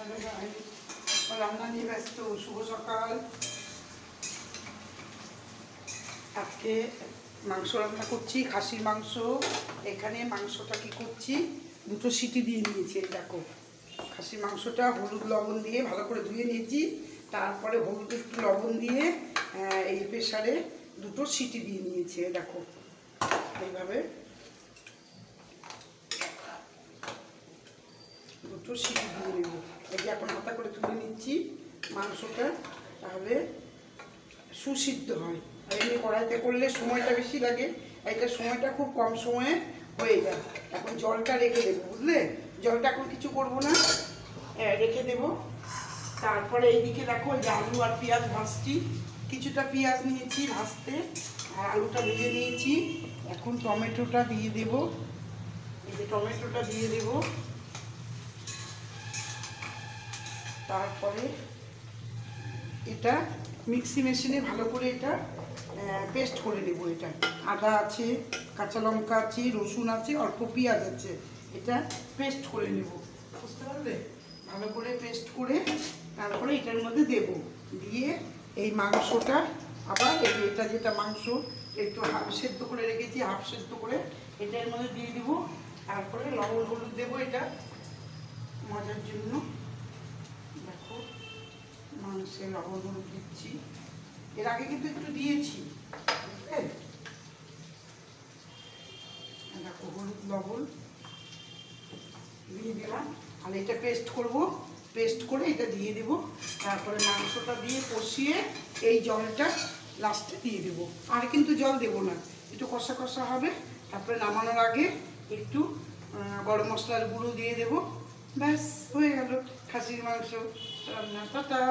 Hello guys, রান্না নিয়ে ব্যস্ত। শুভ সকাল। আজকে মাংস রান্না করছি, খাসির মাংস। এখানে মাংসটা কি করছি, দুটো সিটি দিয়ে নিয়েছি। এই দেখো, খাসির মাংসটা হলুদ লবণ দিয়ে ভালো করে ধুয়ে নিয়েছি। তারপরে হলুদ একটু লবণ দিয়ে এই প্রেসারে দুটো সিটি দিয়ে নিয়েছি। দেখো এইভাবে দুটো সিটি দিয়ে নেব। এই যে এখন হাতা করে তুলে নিচ্ছি মাংসটা, তাহলে সুসিদ্ধ হয়। আর এমনি কড়াইতে করলে সময়টা বেশি লাগে, এটা সময়টা খুব কম সময়ে হয়ে যায়। এখন জলটা রেখে দেবো, বুঝলে? জলটা এখন কিছু করবো না, রেখে দেব। তারপরে এইদিকে দেখো, যে আলু আর পেঁয়াজ ভাজছি। কিছুটা পেঁয়াজ নিয়েছি ভাজতে, আর আলুটা ভেজে নিয়েছি। এখন টমেটোটা দিয়ে দেব। এই যে টমেটোটা দিয়ে দেব। তারপরে এটা মিক্সি মেশিনে ভালো করে এটা পেস্ট করে নেব। এটা আদা আছে, কাঁচা লঙ্কা আছে, রসুন আছে, অল্প পেঁয়াজ আছে, এটা পেস্ট করে নেব। বুঝতে পারলে? ভালো করে পেস্ট করে তারপরে এটার মধ্যে দেব। দিয়ে এই মাংসটা আবার এটা যেটা মাংস একটু হাফ সেদ্ধ করে রেখেছি, হাফ সেদ্ধ করে এটার মধ্যে দিয়ে দেবো। তারপরে লবণ হলুদ দেবো, এটা মজার জন্য। দেখো, মাংসে লবণ হলুদ দিচ্ছি, এর আগে কিন্তু একটু দিয়েছি, বুঝলে? দেখো, হলুদ লবণ দিয়ে দিলাম। আর এটা পেস্ট করব, পেস্ট করে এটা দিয়ে দেব। তারপরে মাংসটা দিয়ে কষিয়ে এই জলটা লাস্টে দিয়ে দেব। আর কিন্তু জল দেব না, একটু কষা কষা হবে। তারপরে নামানোর আগে একটু গরম মশলার গুঁড়ো দিয়ে দেব। ব্যাস, হয়ে গেল খাসির মাংস রান্না। টাটা।